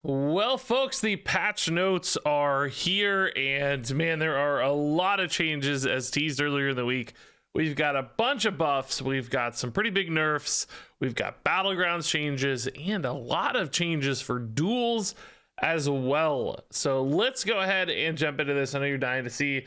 Well, folks, the patch notes are here, and man, there are a lot of changes as teased earlier in the week. We've got a bunch of buffs, we've got some pretty big nerfs, we've got Battlegrounds changes, and a lot of changes for duels as well. So let's go ahead and jump into this. I know you're dying to see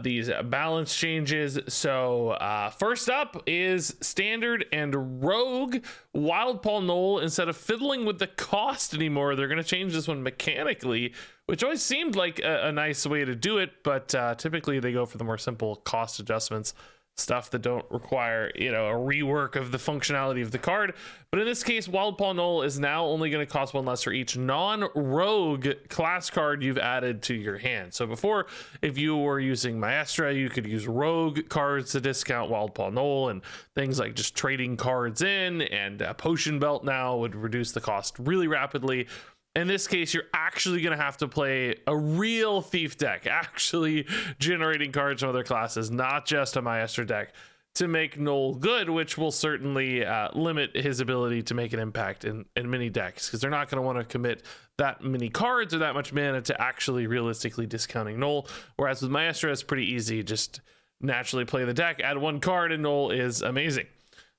these balance changes. So first up is standard and rogue. Wild Paul Knoll, instead of fiddling with the cost anymore, they're going to change this one mechanically, which always seemed like a nice way to do it, but typically they go for the more simple cost adjustments, stuff that don't require, a rework of the functionality of the card. But in this case, Wild Paul Knoll is now only going to cost one less for each non-rogue class card you've added to your hand. So before, if you were using Maestra, you could use rogue cards to discount Wild Paul Knoll, and things like just trading cards in, and Potion Belt now would reduce the cost really rapidly. In this case, you're actually going to have to play a real thief deck, actually generating cards from other classes, not just a Maestra deck, to make Knoll good, which will certainly limit his ability to make an impact in many decks, because they're not going to want to commit that many cards or that much mana to actually realistically discounting Knoll. Whereas with Maestra, it's pretty easy. Just naturally play the deck, add one card, and Knoll is amazing.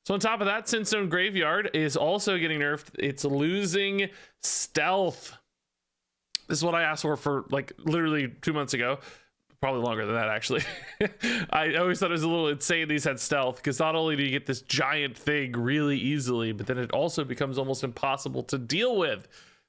So on top of that, Sinstone Graveyard is also getting nerfed. It's losing stealth. This is what I asked for like literally 2 months ago. Probably longer than that, actually. I always thought it was a little insane these had stealth, because not only do you get this giant thing really easily, but then it also becomes almost impossible to deal with.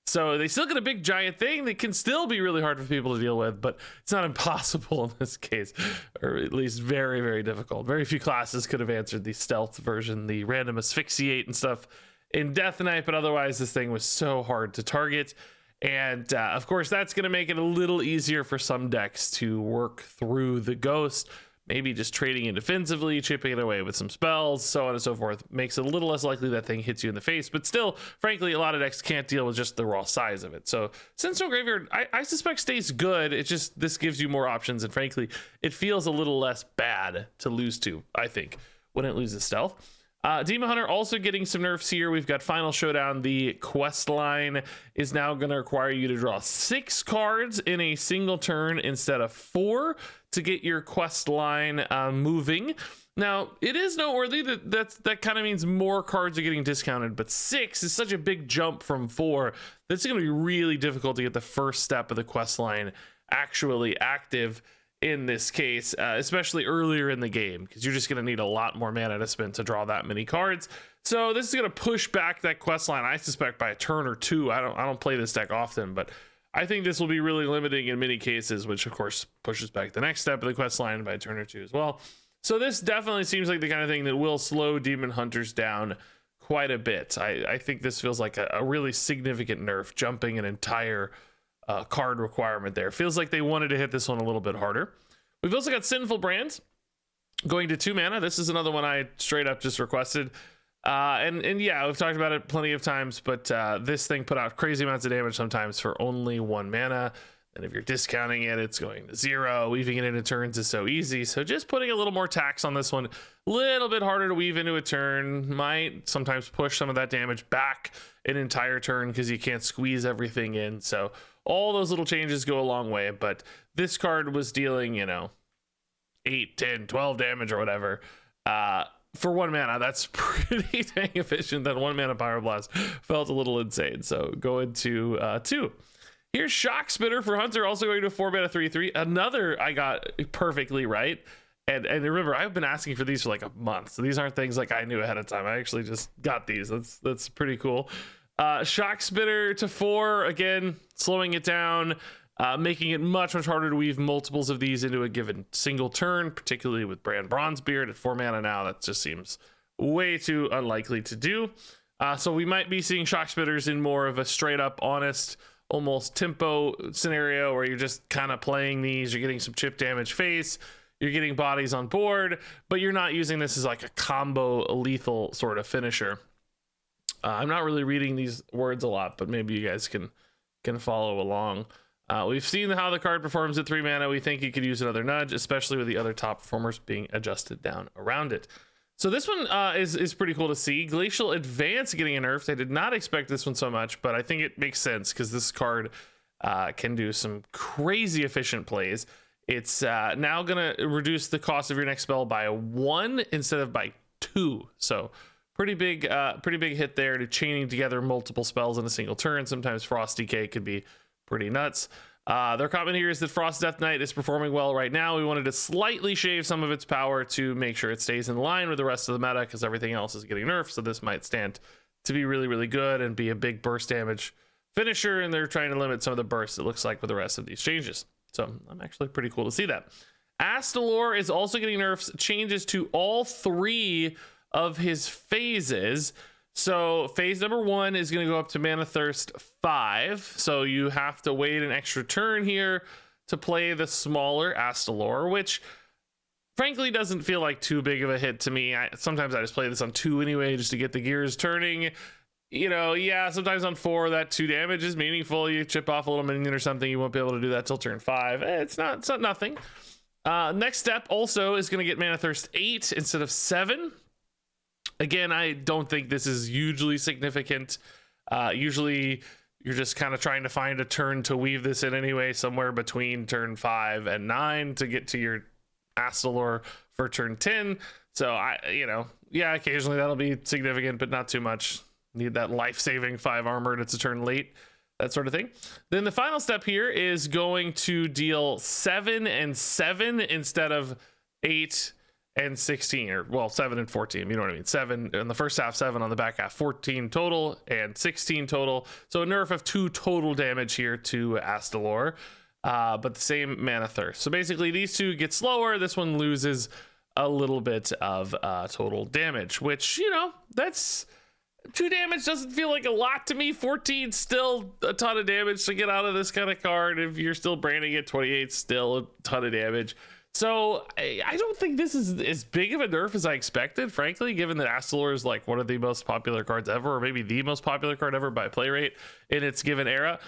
So they still get a big giant thing that can still be really hard for people to deal with, but it's not impossible in this case, or at least very, very difficult. Very few classes could have answered the stealth version, the random asphyxiate and stuff in Death Knight, but otherwise this thing was so hard to target. And of course, that's going to make it a little easier for some decks to work through the ghost. Maybe just trading it defensively, chipping it away with some spells, so on and so forth, makes it a little less likely that thing hits you in the face. But still, frankly, a lot of decks can't deal with just the raw size of it. So Sinstone Graveyard, I suspect stays good. It's just this gives you more options, and frankly, it feels a little less bad to lose to, I think, when it loses stealth. Demon Hunter also getting some nerfs here. We've got Final Showdown. The quest line is now going to require you to draw 6 cards in a single turn instead of 4 to get your quest line moving. Now, it is noteworthy that kind of means more cards are getting discounted, but 6 is such a big jump from 4 that's going to be really difficult to get the first step of the quest line actually active in this case, especially earlier in the game, because you're just going to need a lot more mana to spend to draw that many cards. So this is going to push back that quest line, I suspect, by a turn or two. I don't play this deck often, but I think this will be really limiting in many cases, which of course pushes back the next step of the quest line by a turn or two as well. So this definitely seems like the kind of thing that will slow Demon Hunters down quite a bit. I think this feels like a really significant nerf, jumping an entire card requirement there. Feels like they wanted to hit this one a little bit harder. We've also got Sinful Brands going to 2 mana. This is another one I straight up just requested. And yeah, we've talked about it plenty of times, but this thing put out crazy amounts of damage sometimes for only 1 mana. And if you're discounting it, it's going to 0. Weaving it into turns is so easy. So just putting a little more tax on this one, a little bit harder to weave into a turn, might sometimes push some of that damage back an entire turn because you can't squeeze everything in. So all those little changes go a long way, but this card was dealing, 8, 10, 12 damage or whatever for 1 mana. That's pretty dang efficient. That 1 mana Pyroblast felt a little insane. So go into 2. Here's Shock Spitter for Hunter, also going to 4 mana 3/3. Another I got perfectly right. And remember, I've been asking for these for like a month. So these aren't things like I knew ahead of time. I actually just got these. That's pretty cool. Shock Spitter to 4, again, slowing it down, making it much harder to weave multiples of these into a given single turn, particularly with Brand Bronzebeard at 4 mana now. That just seems way too unlikely to do. So we might be seeing Shock Spitters in more of a straight up honest, almost tempo scenario where you're just kind of playing these, you're getting some chip damage face, you're getting bodies on board, but you're not using this as like a combo lethal sort of finisher. I'm not really reading these words a lot, but maybe you guys can follow along. We've seen how the card performs at 3 mana. We think you could use another nudge, especially with the other top performers being adjusted down around it. So this one is pretty cool to see. Glacial Advance getting a nerf. I did not expect this one so much, but I think it makes sense because this card can do some crazy efficient plays. It's now gonna reduce the cost of your next spell by 1 instead of by 2. So pretty big hit there to chaining together multiple spells in a single turn. Sometimes Frost Decay could be pretty nuts. Their comment here is that Frost Death Knight is performing well right now. We wanted to slightly shave some of its power to make sure it stays in line with the rest of the meta because everything else is getting nerfed. So this might stand to be really, really good and be a big burst damage finisher. And they're trying to limit some of the bursts, it looks like, with the rest of these changes. So I'm actually pretty cool to see that. Astalor is also getting nerfs, changes to all 3 of his phases. So phase number 1 is going to go up to Mana Thirst 5. So you have to wait an extra turn here to play the smaller Astalor, which frankly doesn't feel like too big of a hit to me. Sometimes I just play this on 2 anyway, just to get the gears turning. You know, yeah, sometimes on 4 that 2 damage is meaningful. You chip off a little minion or something, you won't be able to do that till turn 5. It's not nothing. Next step also is going to get Mana Thirst 8 instead of 7. Again, I don't think this is hugely significant. Usually you're just kind of trying to find a turn to weave this in anyway, somewhere between turn 5 and 9 to get to your Astalor for turn 10. So yeah, occasionally that'll be significant, but not too much. Need that life-saving 5 armor and it's a turn late, that sort of thing. Then the final step here is going to deal 7 and 7 instead of 8 and 16, or well, 7 and 14, you know what I mean? 7 in the first half, 7 on the back half, 14 total and 16 total. So a nerf of 2 total damage here to Astalor, but the same Mana Thirst. So basically these 2 get slower. This one loses a little bit of total damage, which, you know, that's 2 damage doesn't feel like a lot to me. 14 still a ton of damage to get out of this kind of card. If you're still branding it, 28 still a ton of damage. So I don't think this is as big of a nerf as I expected, frankly, given that Astalor is like one of the most popular cards ever, or maybe the most popular card ever by play rate in its given era.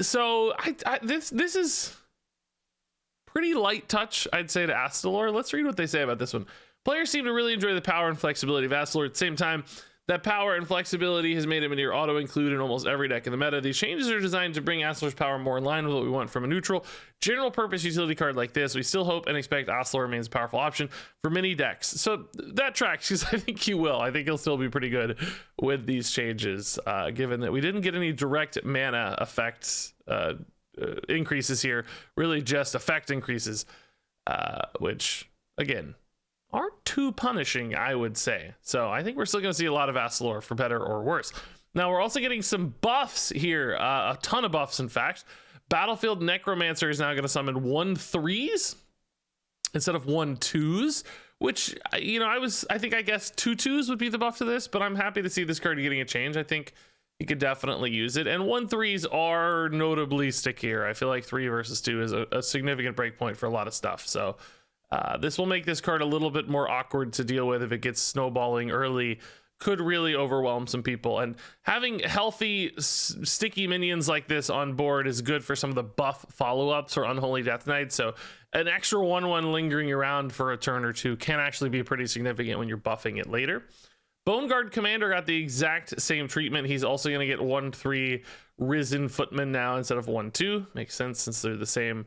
So this is pretty light touch, I'd say, to Astalor. Let's read what they say about this one. Players seem to really enjoy the power and flexibility of Astalor. At the same time, that power and flexibility has made him a near auto-include in almost every deck in the meta. These changes are designed to bring Astalor's power more in line with what we want from a neutral, general-purpose utility card like this. We still hope and expect Astalor remains a powerful option for many decks. So that tracks, because I think he will. I think he'll still be pretty good with these changes, given that we didn't get any direct mana effects increases here, really just effect increases, which, again, aren't too punishing, I would say. So I think we're still going to see a lot of Astalor, for better or worse. Now we're also getting some buffs here, a ton of buffs, in fact. Battlefield Necromancer is now going to summon 1/3s instead of 1/2s, which, you know, I guess 2/2s would be the buff to this, but I'm happy to see this card getting a change. I think you could definitely use it, and 1/3s are notably stickier. I feel like 3 versus 2 is a significant breakpoint for a lot of stuff. So this will make this card a little bit more awkward to deal with if it gets snowballing early. Could really overwhelm some people, and having healthy sticky minions like this on board is good for some of the buff follow-ups or Unholy Death Knight. So an extra 1/1 lingering around for a turn or 2 can actually be pretty significant when you're buffing it later. Bone Guard Commander got the exact same treatment. He's also going to get 1/3 Risen Footman now instead of 1/2. Makes sense since they're the same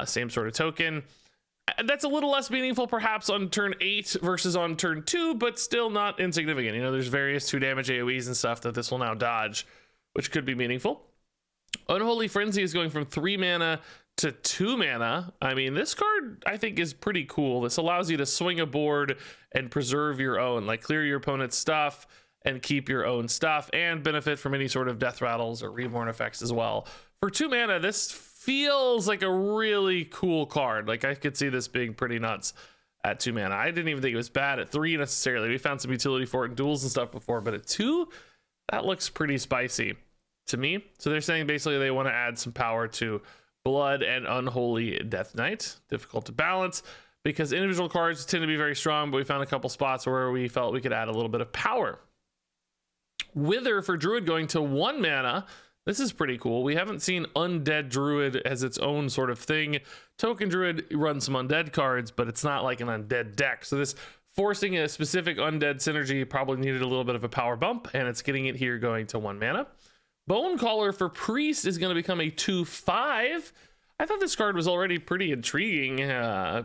sort of token. That's a little less meaningful perhaps on turn 8 versus on turn 2, but still not insignificant. You know, there's various 2 damage AoEs and stuff that this will now dodge, which could be meaningful. Unholy Frenzy is going from 3 mana to 2 mana. I mean, this card I think is pretty cool. This allows you to swing a board and preserve your own, like clear your opponent's stuff and keep your own stuff, and benefit from any sort of death rattles or reborn effects as well. For 2 mana, this feels like a really cool card. Like, I could see this being pretty nuts at 2 mana. I didn't even think it was bad at 3 necessarily. We found some utility for it in duels and stuff before, but at 2, that looks pretty spicy to me. So they're saying basically they want to add some power to Blood and Unholy Death Knight. Difficult to balance because individual cards tend to be very strong, but we found a couple spots where we felt we could add a little bit of power. Wither for Druid going to 1 mana. This is pretty cool. We haven't seen Undead Druid as its own sort of thing. Token Druid runs some undead cards, but it's not like an undead deck. So this forcing a specific undead synergy probably needed a little bit of a power bump, and it's getting it here going to 1 mana. Bone Caller for Priest is going to become a 2/5. I thought this card was already pretty intriguing,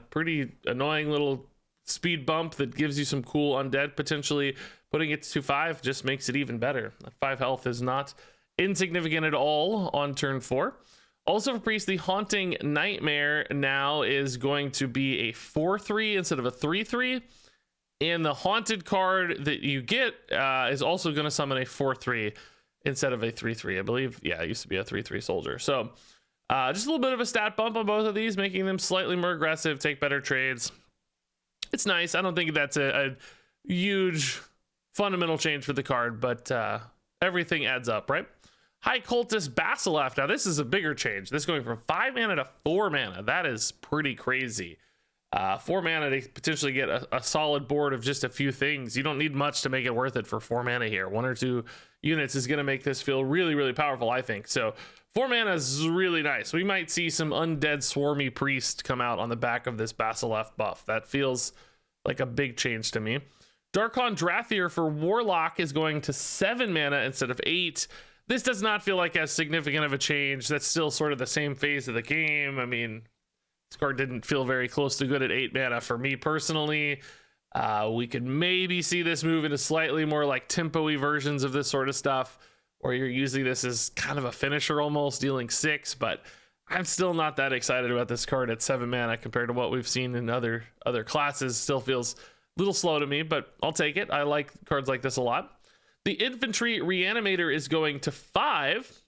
pretty annoying little speed bump that gives you some cool undead potentially. Putting it to 2/5 just makes it even better. 5 health is not insignificant at all on turn 4. Also for Priest, the Haunting Nightmare now is going to be a 4/3 instead of a 3/3. And the Haunted card that you get is also going to summon a 4/3 instead of a 3/3. I believe, yeah, it used to be a 3/3 soldier. So just a little bit of a stat bump on both of these, making them slightly more aggressive, take better trades. It's nice. I don't think that's a huge fundamental change for the card, but everything adds up, right? High Cultist Basilisk. Now, this is a bigger change. This going from 5 mana to 4 mana. That is pretty crazy. 4 mana to potentially get a solid board of just a few things. You don't need much to make it worth it for 4 mana here. 1 or 2 units is going to make this feel really, really powerful, I think. So 4 mana is really nice. We might see some undead swarmy priest come out on the back of this Basilisk buff. That feels like a big change to me. Darkon Drathier for Warlock is going to 7 mana instead of 8. This does not feel like as significant of a change. That's still sort of the same phase of the game. I mean, this card didn't feel very close to good at 8 mana for me personally. We could maybe see this move into slightly more like tempo-y versions of this sort of stuff, or you're using this as kind of a finisher almost, dealing 6, but I'm still not that excited about this card at 7 mana compared to what we've seen in other classes. Still feels a little slow to me, but I'll take it. I like cards like this a lot. The Infantry Reanimator is going to 5.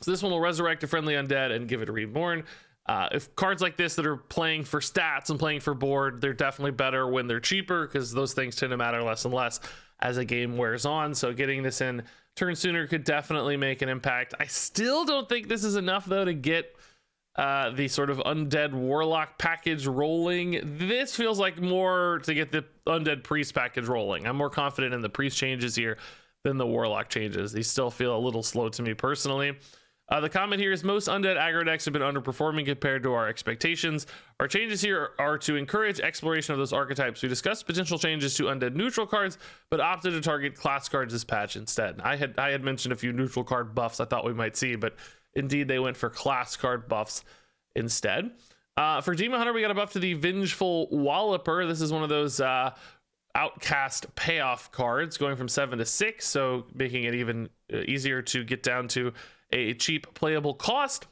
So this one will resurrect a friendly undead and give it a reborn. If cards like this that are playing for stats and playing for board, they're definitely better when they're cheaper, because those things tend to matter less and less as a game wears on. So getting this in turn sooner could definitely make an impact. I still don't think this is enough, though, to get the sort of undead warlock package rolling. This feels like more to get the undead priest package rolling. I'm more confident in the priest changes here than the warlock changes. These still feel a little slow to me personally. The comment here is most undead aggro decks have been underperforming compared to our expectations. Our changes here are to encourage exploration of those archetypes. We discussed potential changes to undead neutral cards, but opted to target class cards this patch instead. I had mentioned a few neutral card buffs I thought we might see, but indeed they went for class card buffs instead. For Demon Hunter, we got a buff to the Vengeful Walloper. This is one of those outcast payoff cards, going from 7 to 6, so making it even easier to get down to a cheap playable cost.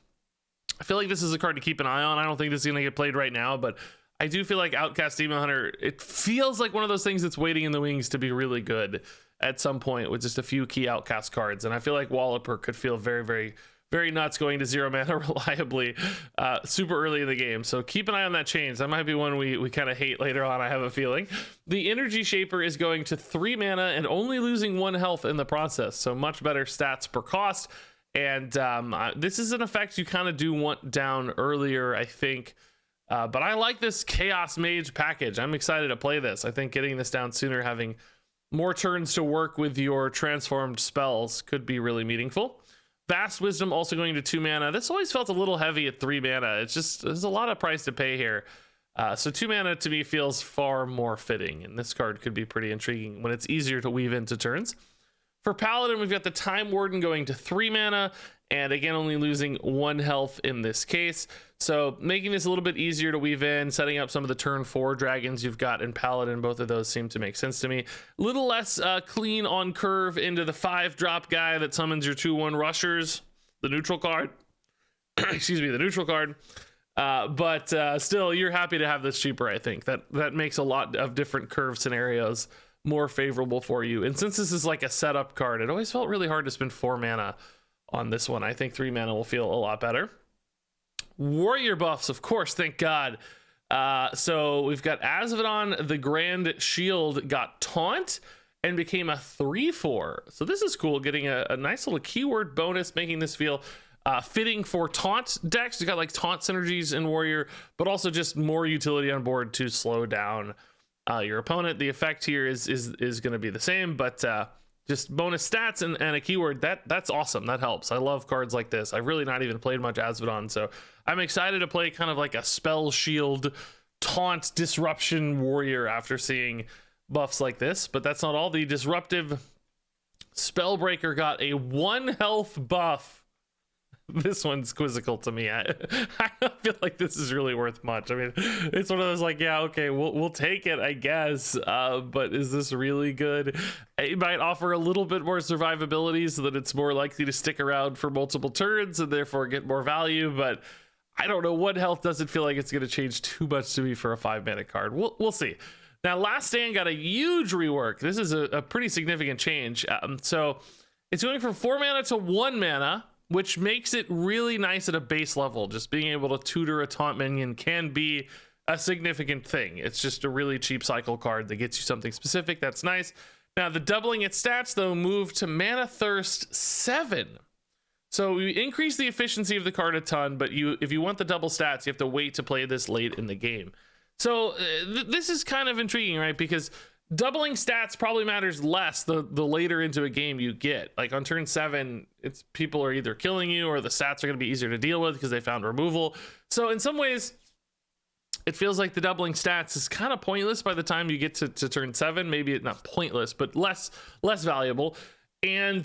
I feel like this is a card to keep an eye on. I don't think this is going to get played right now, but I do feel like Outcast Demon Hunter, it feels like one of those things that's waiting in the wings to be really good at some point with just a few key Outcast cards. And I feel like Walloper could feel very, very, very nuts going to 0 mana reliably super early in the game. So keep an eye on that change. That might be one we kind of hate later on, I have a feeling. The Energy Shaper is going to 3 mana and only losing 1 health in the process. So much better stats per cost. And this is an effect you kind of do want down earlier, I think. But I like this Chaos Mage package. I'm excited to play this. I think getting this down sooner, having more turns to work with your transformed spells could be really meaningful. Vast Wisdom also going to 2 mana. This always felt a little heavy at 3 mana. It's just, there's a lot of price to pay here. So 2 mana to me feels far more fitting. And this card could be pretty intriguing when it's easier to weave into turns. For Paladin, we've got the Time Warden going to 3 mana, and again, only losing 1 health in this case. So making this a little bit easier to weave in, setting up some of the turn 4 dragons you've got in Paladin. Both of those seem to make sense to me. A little less clean on curve into the 5-drop guy that summons your 2/1 rushers, the neutral card. Excuse me, the neutral card. But still, you're happy to have this cheaper, I think. That makes a lot of different curve scenarios more favorable for you. And since this is like a setup card, it always felt really hard to spend 4 mana on this one. I think 3 mana will feel a lot better. Warrior buffs, of course, thank God. So we've got Azvedon, the Grand Shield got Taunt and became a 3/4. So this is cool, getting a nice little keyword bonus, making this feel fitting for taunt decks. You got like taunt synergies in Warrior, but also just more utility on board to slow down your opponent. The effect here is going to be the same, but just bonus stats and a keyword. That's awesome. That helps. I love cards like this. I've really not even played much Azvedon, so I'm excited to play kind of like a spell shield taunt disruption warrior after seeing buffs like this. But that's not all. The disruptive Spellbreaker got a 1 health buff. This one's quizzical to me. I don't feel like this is really worth much. I mean, it's one of those like, yeah, okay, we'll take it, I guess. But is this really good? It might offer a little bit more survivability so that it's more likely to stick around for multiple turns and therefore get more value. But I don't know. 1 health doesn't feel like it's going to change too much to me for a 5-mana card. We'll see. Now, Last Stand got a huge rework. This is a pretty significant change. So it's going from 4 mana to 1 mana, which makes it really nice at a base level. Just being able to tutor a taunt minion can be a significant thing. It's just a really cheap cycle card that gets you something specific. That's nice. Now, the doubling its stats, though, moved to Mana Thirst 7. So you increase the efficiency of the card a ton, but if you want the double stats, you have to wait to play this late in the game. So this is kind of intriguing, right? Because doubling stats probably matters less the later into a game you get. Like on turn 7, it's people are either killing you or the stats are going to be easier to deal with because they found removal. So in some ways, it feels like the doubling stats is kind of pointless by the time you get to turn 7. Maybe it's not pointless, but less valuable. And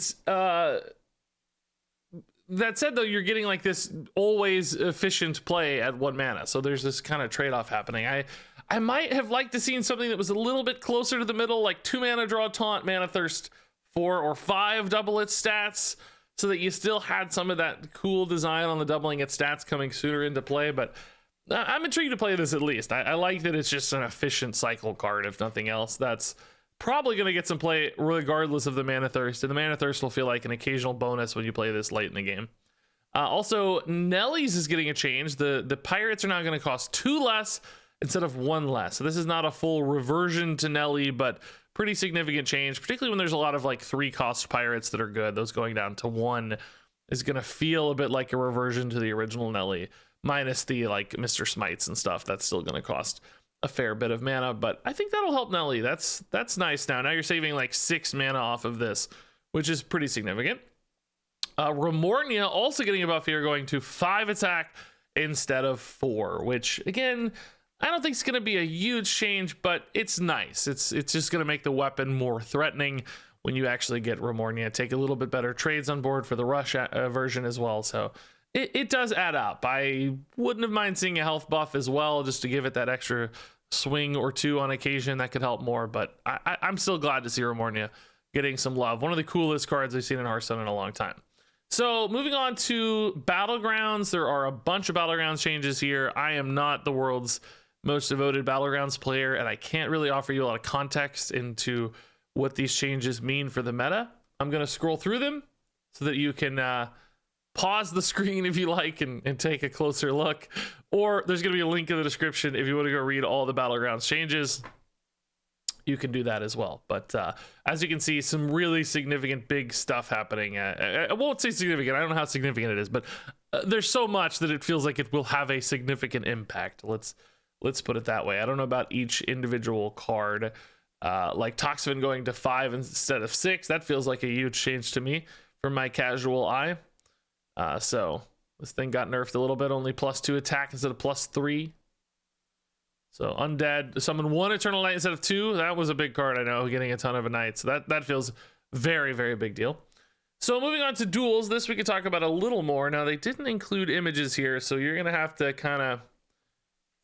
that said, though, you're getting like this always efficient play at 1 mana. So there's this kind of trade-off happening. I might have liked to seen something that was a little bit closer to the middle, like 2 mana draw taunt, Mana Thirst 4 or 5 double its stats, so that you still had some of that cool design on the doubling its stats coming sooner into play. But I'm intrigued to play this at least. I like that it's just an efficient cycle card, if nothing else. That's probably going to get some play regardless of the Mana Thirst, and the Mana Thirst will feel like an occasional bonus when you play this late in the game. Also, Nellies is getting a change. The Pirates are now going to cost 2 less instead of 1 less. So this is not a full reversion to Nelly, but pretty significant change, particularly when there's a lot of like 3-cost Pirates that are good. Those going down to 1 is going to feel a bit like a reversion to the original Nelly, minus the like Mr. Smites and stuff. That's still going to cost a fair bit of mana, but I think that'll help Nelly. That's nice. Now you're saving like 6 mana off of this, which is pretty significant. Remornia also getting a buff here, going to 5 attack instead of 4, which again, I don't think it's going to be a huge change, but it's nice. It's just going to make the weapon more threatening when you actually get Remornia. Take a little bit better trades on board for the Rush version as well. So it does add up. I wouldn't have mind seeing a health buff as well, just to give it that extra swing or 2 on occasion. That could help more, but I'm still glad to see Remornia getting some love. One of the coolest cards I've seen in Hearthstone in a long time. So moving on to Battlegrounds, there are a bunch of Battlegrounds changes here. I am not the world's most devoted Battlegrounds player, and I can't really offer you a lot of context into what these changes mean for the meta. I'm going to scroll through them so that you can pause the screen if you like and take a closer look, or there's going to be a link in the description if you want to go read all the Battlegrounds changes. You can do that as well. But as you can see, some really significant big stuff happening. I won't say significant. I don't know how significant it is, but there's so much that it feels like it will have a significant impact. Let's put it that way. I don't know about each individual card. Like Toxfin going to 5 instead of 6. That feels like a huge change to me from my casual eye. So this thing got nerfed a little bit, only +2 attack instead of +3. So Undead, summon 1 Eternal Knight instead of 2. That was a big card, I know, getting a ton of a Knight. So that feels very, very big deal. So moving on to Duels, this we could talk about a little more. Now, they didn't include images here, so you're going to have to kind of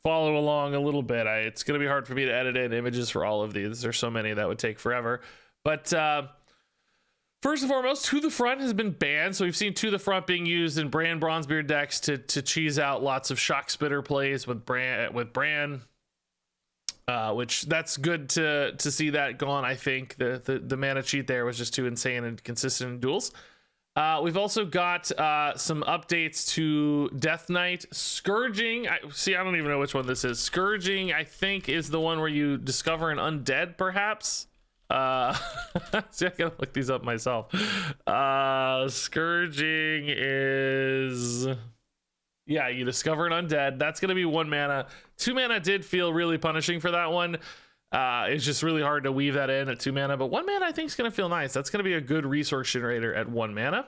follow along a little bit. It's going to be hard for me to edit in images for all of these. There's so many that would take forever. But first and foremost, To the Front has been banned. So we've seen To the Front being used in Bran Bronzebeard decks to cheese out lots of Shock Spitter plays with Bran. Which that's good to see that gone. I think the mana cheat there was just too insane and consistent in Duels. We've also got some updates to Death Knight. Scourging, I don't even know which one this is. Scourging, I think, is the one where you discover an undead, perhaps. See, I gotta look these up myself. Scourging is... Yeah, you discover an undead. That's going to be 1 mana. 2 mana did feel really punishing for that one. It's just really hard to weave that in at 2 mana. But 1 mana I think is going to feel nice. That's going to be a good resource generator at 1 mana.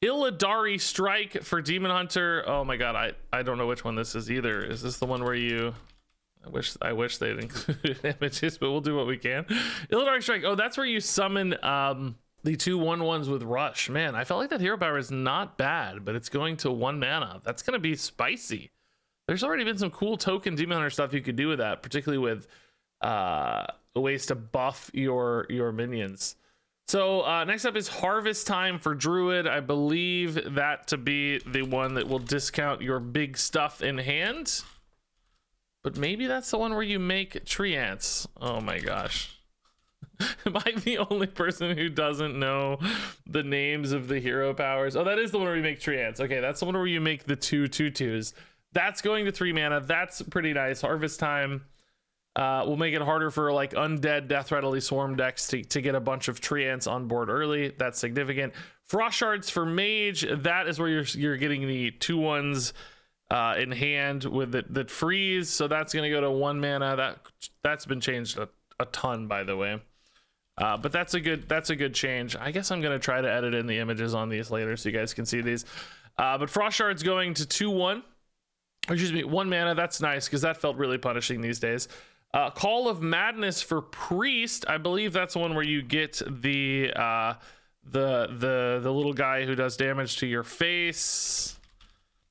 Illidari Strike for Demon Hunter. Oh my god, I don't know which one this is either. Is this the one where you... I wish they'd include images, but we'll do what we can. Illinois Strike. Oh, that's where you summon the 2/1/1s with Rush. Man, I felt like that hero power is not bad, but it's going to 1 mana. That's gonna be spicy. There's already been some cool token Demon Hunter stuff you could do with that, particularly with ways to buff your minions. So next up is Harvest Time for Druid. I believe that to be the one that will discount your big stuff in hand. But maybe that's the one where you make tree ants. Oh my gosh. Am I the only person who doesn't know the names of the hero powers? Oh, that is the one where you make tree ants. Okay, that's the one where you make the 2/2/2s. That's going to 3 mana. That's pretty nice. Harvest Time will make it harder for like undead Death Rattly Swarm decks to get a bunch of tree ants on board early. That's significant. Frost Shards for Mage. That is where you're getting the 2/1s in hand with it that freeze. So that's going to go to 1 mana. That's been changed a ton, by the way. But that's a good change. I guess I'm going to try to edit in the images on these later so you guys can see these. But Frost Shards going to 2/1. Or excuse me, 1 mana. That's nice because that felt really punishing these days. Call of Madness for Priest. I believe that's the one where you get the little guy who does damage to your face.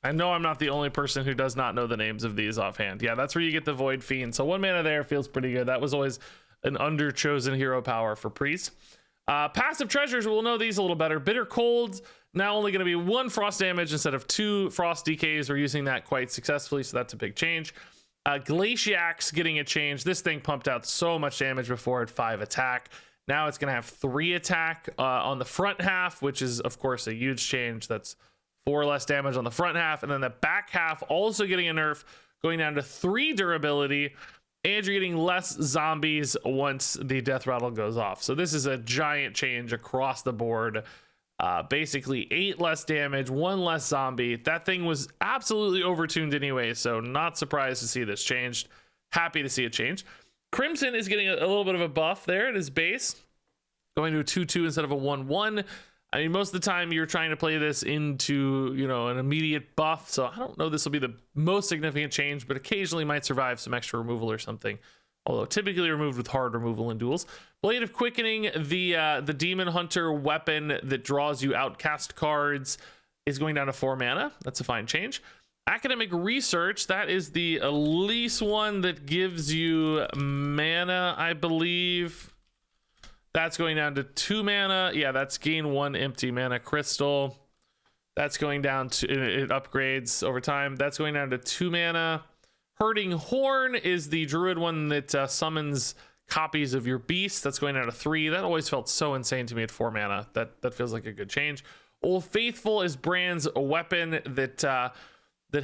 I know I'm not the only person who does not know the names of these offhand. Yeah, that's where you get the Void Fiend. So 1 mana there feels pretty good. That was always an under-chosen hero power for Priest. Passive Treasures, we'll know these a little better. Bitter Cold, now only going to be 1 frost damage instead of 2 frost DKs. We're using that quite successfully, so that's a big change. Glaciax getting a change. This thing pumped out so much damage before at 5 attack. Now it's going to have 3 attack on the front half, which is, of course, a huge change. That's 4 less damage on the front half. And then the back half also getting a nerf, going down to 3 durability. And you're getting less zombies once the death rattle goes off. So this is a giant change across the board. Basically 8 less damage, 1 less zombie. That thing was absolutely overtuned anyway, so not surprised to see this changed. Happy to see it change. Crimson is getting a little bit of a buff there at his base, going to a 2/2 instead of a 1/1. I mean, most of the time you're trying to play this into, you know, an immediate buff, so I don't know this will be the most significant change, but occasionally might survive some extra removal or something. Although typically removed with hard removal in duels. Blade of Quickening, the Demon Hunter weapon that draws you outcast cards, is going down to 4 mana. That's a fine change. Academic Research, that is the Elise one that gives you mana, I believe. That's going down to 2 mana. Yeah, that's gain 1 empty mana crystal. That's going down to, it upgrades over time. That's going down to 2 mana. Hurting Horn is the druid one that summons copies of your beast. That's going down to 3. That always felt so insane to me at 4 mana. That feels like a good change. Old Faithful is Brand's weapon that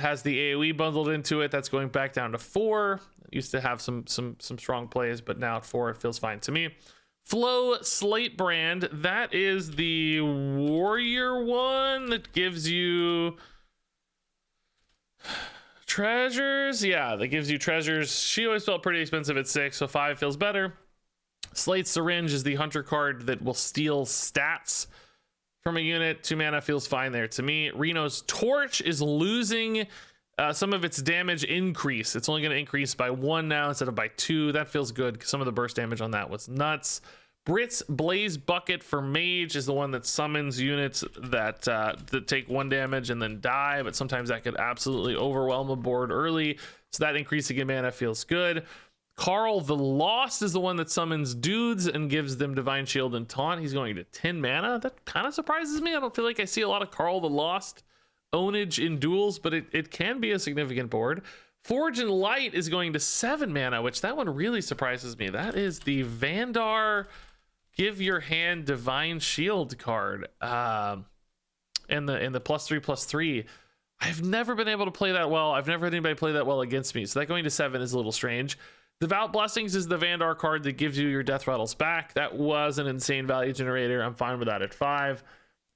has the AoE bundled into it. That's going back down to 4. It used to have some strong plays, but now at 4 it feels fine to me. Flow Slate Brand, that is the warrior one that gives you treasures. Yeah, that gives you treasures. She always felt pretty expensive at 6, so 5 feels better. Slate Syringe is the hunter card that will steal stats from a unit. 2 mana feels fine there to me. Reno's Torch is losing some of its damage increase. It's only going to increase by 1 now instead of by 2. That feels good because some of the burst damage on that was nuts. Brit's Blaze Bucket for Mage is the one that summons units that take 1 damage and then die, but sometimes that could absolutely overwhelm a board early. So that increasing in mana feels good. Carl the Lost is the one that summons dudes and gives them Divine Shield and Taunt. He's going to 10 mana. That kind of surprises me. I don't feel like I see a lot of Carl the Lost ownage in duels, but it can be a significant board. Forge and Light is going to 7 mana, which that one really surprises me. That is the Vandar Give Your Hand Divine Shield card. And the +3/+3. I've never been able to play that well. I've never had anybody play that well against me. So that going to 7 is a little strange. Devout Blessings is the Vandar card that gives you your death rattles back. That was an insane value generator. I'm fine with that at 5.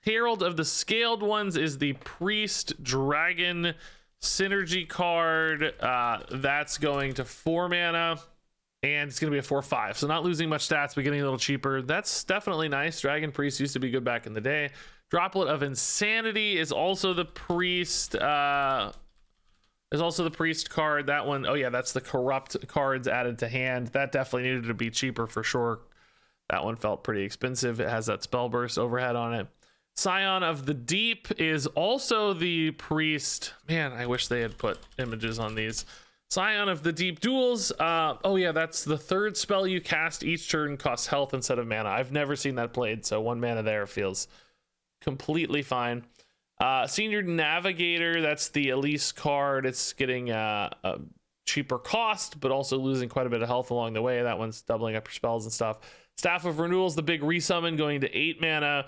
Herald of the Scaled Ones is the Priest Dragon synergy card. That's going to 4 mana. And it's going to be a 4/5. So not losing much stats, but getting a little cheaper. That's definitely nice. Dragon Priest used to be good back in the day. Droplet of Insanity is also the Priest. There's also the priest card. That one, oh yeah, that's the corrupt cards added to hand. That definitely needed to be cheaper for sure. That one felt pretty expensive. It has that spell burst overhead on it. Scion of the Deep is also the priest. Man, I wish they had put images on these. Scion of the Deep Duels. Oh yeah, that's the third spell you cast each turn costs health instead of mana. I've never seen that played, so 1 mana there feels completely fine. Senior Navigator, that's the Elise card. It's getting a cheaper cost, but also losing quite a bit of health along the way. That one's doubling up your spells and stuff. Staff of Renewals, the big resummon, going to 8 mana.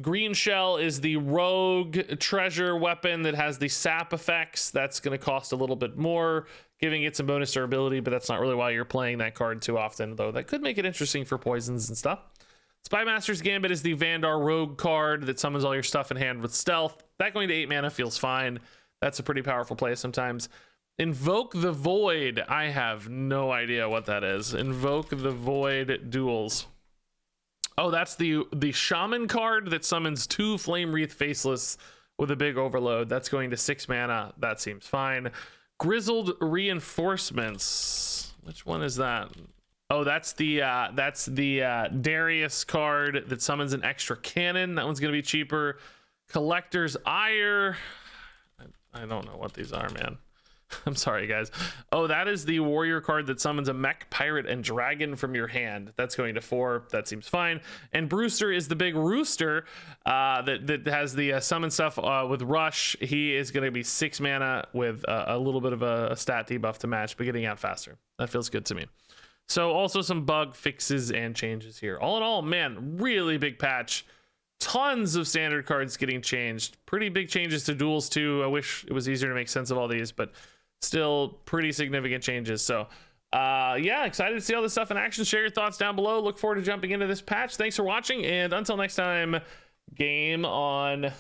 Green Shell is the rogue treasure weapon that has the sap effects. That's going to cost a little bit more, giving it some bonus durability, but that's not really why you're playing that card too often, though that could make it interesting for poisons and stuff. Spymaster's Gambit is the Vandar rogue card that summons all your stuff in hand with stealth. That going to 8 mana feels fine. That's a pretty powerful play sometimes. Invoke the Void. I have no idea what that is. Invoke the Void Duels. Oh, that's the Shaman card that summons 2 Flame Wreath Faceless with a big overload. That's going to 6 mana. That seems fine. Grizzled Reinforcements. Which one is that? Oh, that's the Darius card that summons an extra cannon. That one's going to be cheaper. Collector's Ire. I don't know what these are, man. I'm sorry, guys. Oh, that is the warrior card that summons a mech, pirate, and dragon from your hand. That's going to 4. That seems fine. And Brewster is the big rooster that has the summon stuff with rush. He is going to be 6 mana with a little bit of a stat debuff to match, but getting out faster. That feels good to me. So also some bug fixes and changes here. All in all, man, really big patch. Tons of standard cards getting changed. Pretty big changes to duels too. I wish it was easier to make sense of all these, but still pretty significant changes. So yeah, excited to see all this stuff in action. Share your thoughts down below. Look forward to jumping into this patch. Thanks for watching, and until next time, game on.